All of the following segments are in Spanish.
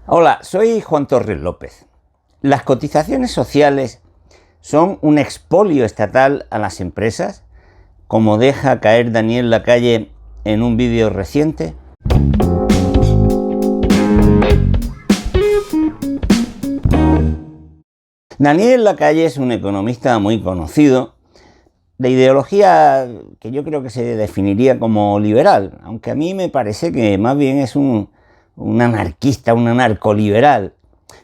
Hola, soy Juan Torres López. Las cotizaciones sociales son un expolio estatal a las empresas, como deja caer Daniel Lacalle en un vídeo reciente. Daniel Lacalle es un economista muy conocido, de ideología que yo creo que se definiría como liberal, aunque a mí me parece que más bien es un anarquista, un anarcoliberal.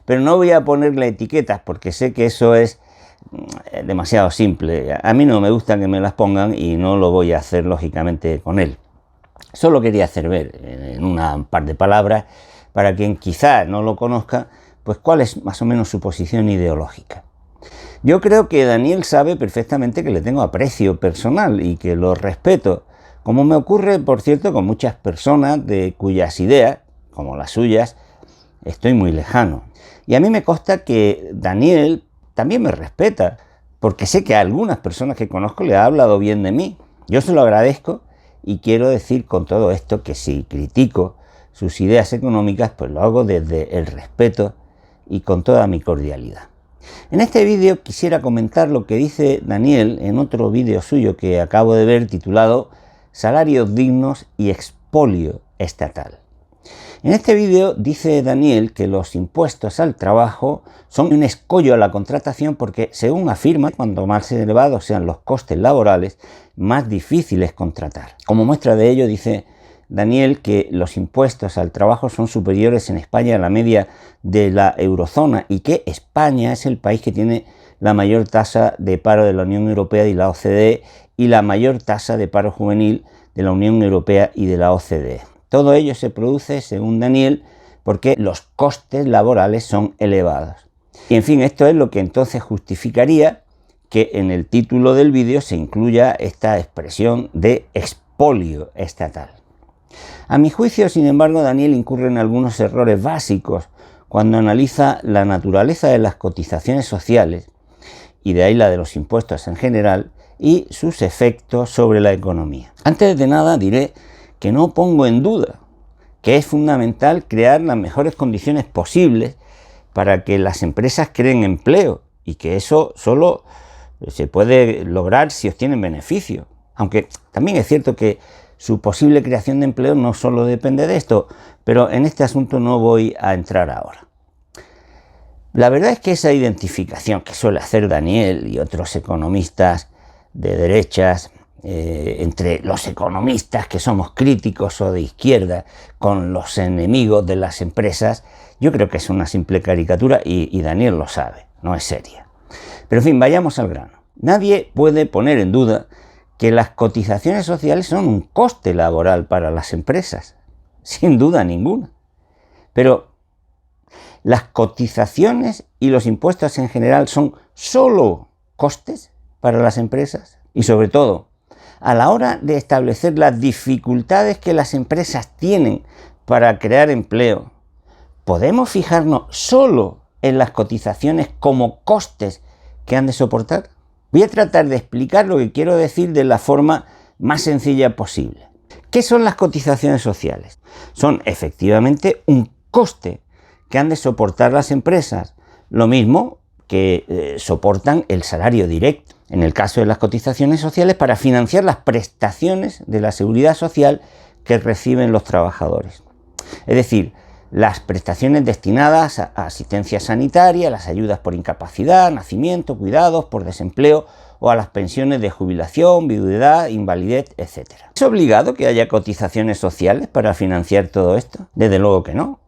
Pero no voy a ponerle etiquetas porque sé que eso es demasiado simple. A mí no me gusta que me las pongan y no lo voy a hacer lógicamente con él. Solo quería hacer ver en un par de palabras, para quien quizá no lo conozca, pues cuál es más o menos su posición ideológica. Yo creo que Daniel sabe perfectamente que le tengo aprecio personal y que lo respeto, como me ocurre, por cierto, con muchas personas de cuyas ideas, como las suyas, estoy muy lejano. Y a mí me consta que Daniel también me respeta, porque sé que a algunas personas que conozco le ha hablado bien de mí. Yo se lo agradezco y quiero decir con todo esto que si critico sus ideas económicas, pues lo hago desde el respeto y con toda mi cordialidad. En este vídeo quisiera comentar lo que dice Daniel en otro vídeo suyo que acabo de ver titulado Salarios dignos y expolio estatal. En este vídeo dice Daniel que los impuestos al trabajo son un escollo a la contratación porque, según afirma, cuanto más elevados sean los costes laborales, más difícil es contratar. Como muestra de ello, dice Daniel que los impuestos al trabajo son superiores en España a la media de la eurozona y que España es el país que tiene la mayor tasa de paro de la Unión Europea y la OCDE y la mayor tasa de paro juvenil de la Unión Europea y de la OCDE. Todo ello se produce, según Daniel, porque los costes laborales son elevados. Y en fin, esto es lo que entonces justificaría que en el título del vídeo se incluya esta expresión de expolio estatal. A mi juicio, sin embargo, Daniel incurre en algunos errores básicos cuando analiza la naturaleza de las cotizaciones sociales, y de ahí la de los impuestos en general, y sus efectos sobre la economía. Antes de nada diré que no pongo en duda que es fundamental crear las mejores condiciones posibles para que las empresas creen empleo y que eso solo se puede lograr si obtienen beneficio. Aunque también es cierto que su posible creación de empleo no solo depende de esto, pero en este asunto no voy a entrar ahora. La verdad es que esa identificación que suele hacer Daniel y otros economistas de derechas entre los economistas que somos críticos o de izquierda con los enemigos de las empresas, yo creo que es una simple caricatura y Daniel lo sabe, no es seria. Pero en fin, vayamos al grano. Nadie puede poner en duda que las cotizaciones sociales son un coste laboral para las empresas, sin duda ninguna. Pero las cotizaciones y los impuestos en general son solo costes para las empresas y, sobre todo, a la hora de establecer las dificultades que las empresas tienen para crear empleo, ¿podemos fijarnos solo en las cotizaciones como costes que han de soportar? Voy a tratar de explicar lo que quiero decir de la forma más sencilla posible. ¿Qué son las cotizaciones sociales? Son efectivamente un coste que han de soportar las empresas, lo mismo que soportan el salario directo. En el caso de las cotizaciones sociales, para financiar las prestaciones de la seguridad social que reciben los trabajadores. Es decir, las prestaciones destinadas a asistencia sanitaria, las ayudas por incapacidad, nacimiento, cuidados, por desempleo o a las pensiones de jubilación, viudedad, invalidez, etc. ¿Es obligado que haya cotizaciones sociales para financiar todo esto? Desde luego que no.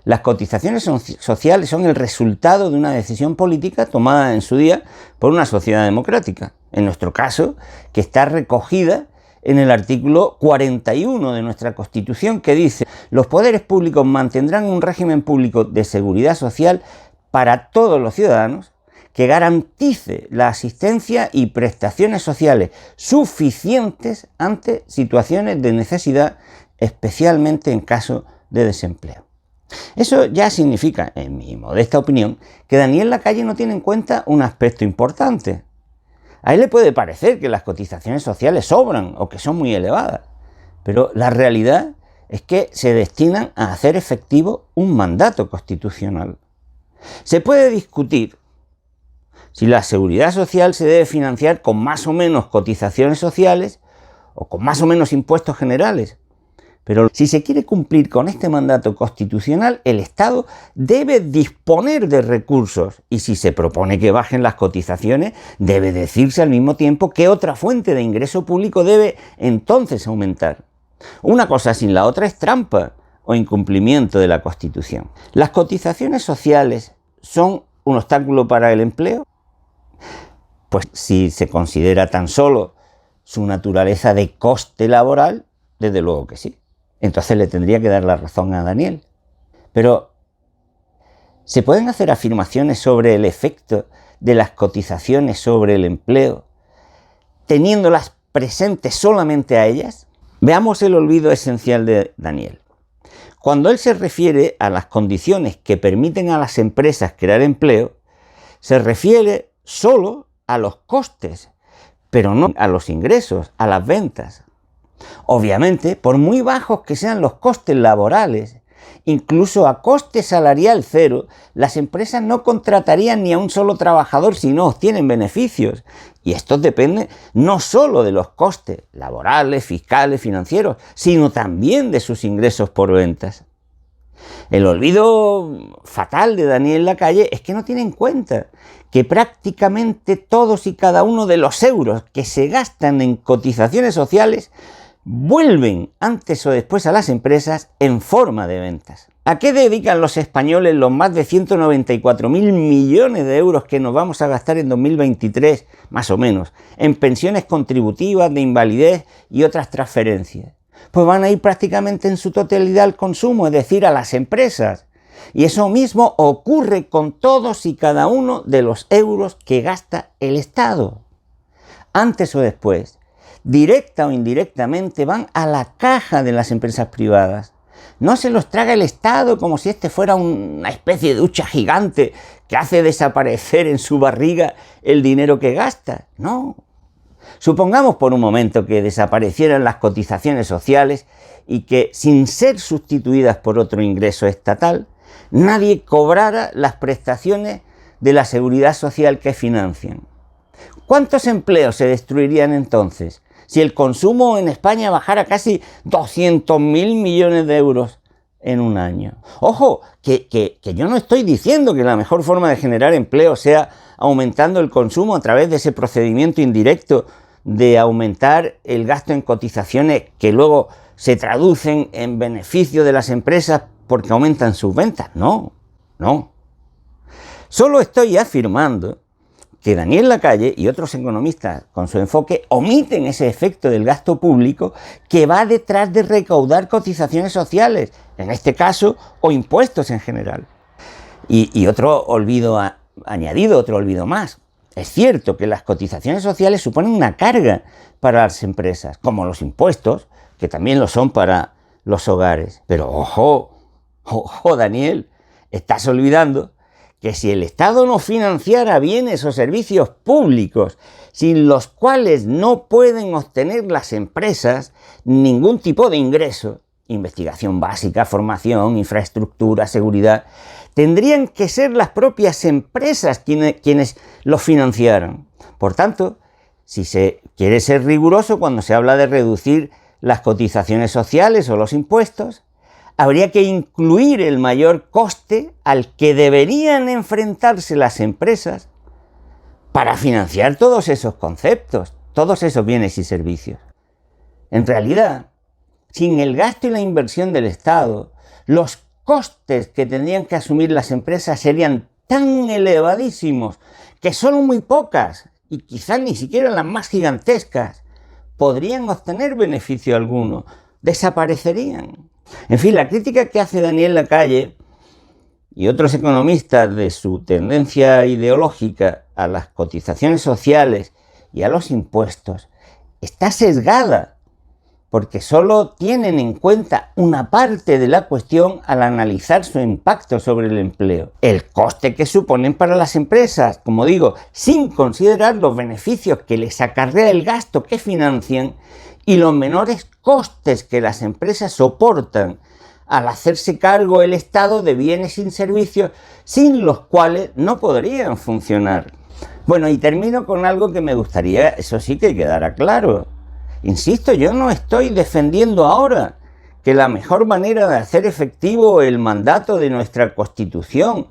Las cotizaciones sociales son el resultado de una decisión política tomada en su día por una sociedad democrática. En nuestro caso, que está recogida en el artículo 41 de nuestra Constitución, que dice: los poderes públicos mantendrán un régimen público de seguridad social para todos los ciudadanos que garantice la asistencia y prestaciones sociales suficientes ante situaciones de necesidad, especialmente en caso de desempleo. Eso ya significa, en mi modesta opinión, que Daniel Lacalle no tiene en cuenta un aspecto importante. A él le puede parecer que las cotizaciones sociales sobran o que son muy elevadas, pero la realidad es que se destinan a hacer efectivo un mandato constitucional. Se puede discutir si la seguridad social se debe financiar con más o menos cotizaciones sociales o con más o menos impuestos generales. Pero si se quiere cumplir con este mandato constitucional, el Estado debe disponer de recursos y si se propone que bajen las cotizaciones, debe decirse al mismo tiempo qué otra fuente de ingreso público debe entonces aumentar. Una cosa sin la otra es trampa o incumplimiento de la Constitución. ¿Las cotizaciones sociales son un obstáculo para el empleo? Pues si se considera tan solo su naturaleza de coste laboral, desde luego que sí. Entonces le tendría que dar la razón a Daniel. Pero ¿se pueden hacer afirmaciones sobre el efecto de las cotizaciones sobre el empleo, teniéndolas presentes solamente a ellas? Veamos el olvido esencial de Daniel. Cuando él se refiere a las condiciones que permiten a las empresas crear empleo, se refiere solo a los costes, pero no a los ingresos, a las ventas. Obviamente, por muy bajos que sean los costes laborales, incluso a coste salarial cero, las empresas no contratarían ni a un solo trabajador si no obtienen beneficios. Y estos dependen no solo de los costes laborales, fiscales, financieros, sino también de sus ingresos por ventas. El olvido fatal de Daniel Lacalle es que no tiene en cuenta que prácticamente todos y cada uno de los euros que se gastan en cotizaciones sociales vuelven antes o después a las empresas en forma de ventas. ¿A qué dedican los españoles los más de 194.000 millones de euros que nos vamos a gastar en 2023, más o menos, en pensiones contributivas, de invalidez y otras transferencias? Pues van a ir prácticamente en su totalidad al consumo, es decir, a las empresas. Y eso mismo ocurre con todos y cada uno de los euros que gasta el Estado. Antes o después, directa o indirectamente, van a la caja de las empresas privadas. No se los traga el Estado como si este fuera una especie de hucha gigante que hace desaparecer en su barriga el dinero que gasta. No. Supongamos por un momento que desaparecieran las cotizaciones sociales y que, sin ser sustituidas por otro ingreso estatal, nadie cobrara las prestaciones de la seguridad social que financian. ¿Cuántos empleos se destruirían entonces si el consumo en España bajara casi 200.000 millones de euros en un año? Ojo, que yo no estoy diciendo que la mejor forma de generar empleo sea aumentando el consumo a través de ese procedimiento indirecto de aumentar el gasto en cotizaciones que luego se traducen en beneficio de las empresas porque aumentan sus ventas. No. Solo estoy afirmando que Daniel Lacalle y otros economistas con su enfoque omiten ese efecto del gasto público que va detrás de recaudar cotizaciones sociales, en este caso, o impuestos en general. Y otro olvido añadido, otro olvido más. Es cierto que las cotizaciones sociales suponen una carga para las empresas, como los impuestos, que también lo son para los hogares. Pero ojo, Daniel, estás olvidando que si el Estado no financiara bienes o servicios públicos sin los cuales no pueden obtener las empresas ningún tipo de ingreso, investigación básica, formación, infraestructura, seguridad, tendrían que ser las propias empresas quienes los financiaran. Por tanto, si se quiere ser riguroso cuando se habla de reducir las cotizaciones sociales o los impuestos, habría que incluir el mayor coste al que deberían enfrentarse las empresas para financiar todos esos conceptos, todos esos bienes y servicios. En realidad, sin el gasto y la inversión del Estado, los costes que tendrían que asumir las empresas serían tan elevadísimos que solo muy pocas, y quizás ni siquiera las más gigantescas, podrían obtener beneficio alguno, desaparecerían. En fin, la crítica que hace Daniel Lacalle y otros economistas de su tendencia ideológica a las cotizaciones sociales y a los impuestos está sesgada, porque solo tienen en cuenta una parte de la cuestión al analizar su impacto sobre el empleo. El coste que suponen para las empresas, como digo, sin considerar los beneficios que les acarrea el gasto que financian y los menores costes que las empresas soportan al hacerse cargo el Estado de bienes y servicios sin los cuales no podrían funcionar. Bueno, y termino con algo que me gustaría, eso sí, que quedara claro. Insisto, yo no estoy defendiendo ahora que la mejor manera de hacer efectivo el mandato de nuestra Constitución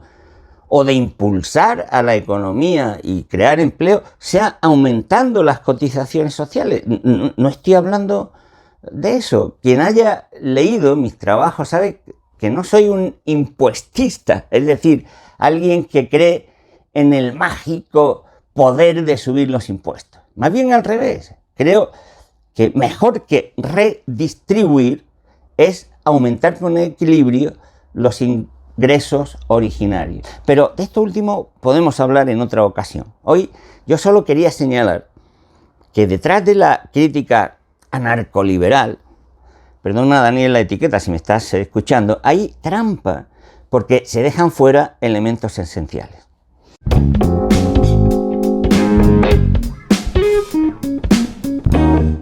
o de impulsar a la economía y crear empleo sea aumentando las cotizaciones sociales. No estoy hablando de eso. Quien haya leído mis trabajos sabe que no soy un impuestista, es decir, alguien que cree en el mágico poder de subir los impuestos. Más bien al revés. Creo que mejor que redistribuir es aumentar con equilibrio los ingresos originarios. Pero de esto último podemos hablar en otra ocasión. Hoy yo solo quería señalar que detrás de la crítica anarcoliberal, perdona Daniel la etiqueta si me estás escuchando, hay trampa, porque se dejan fuera elementos esenciales.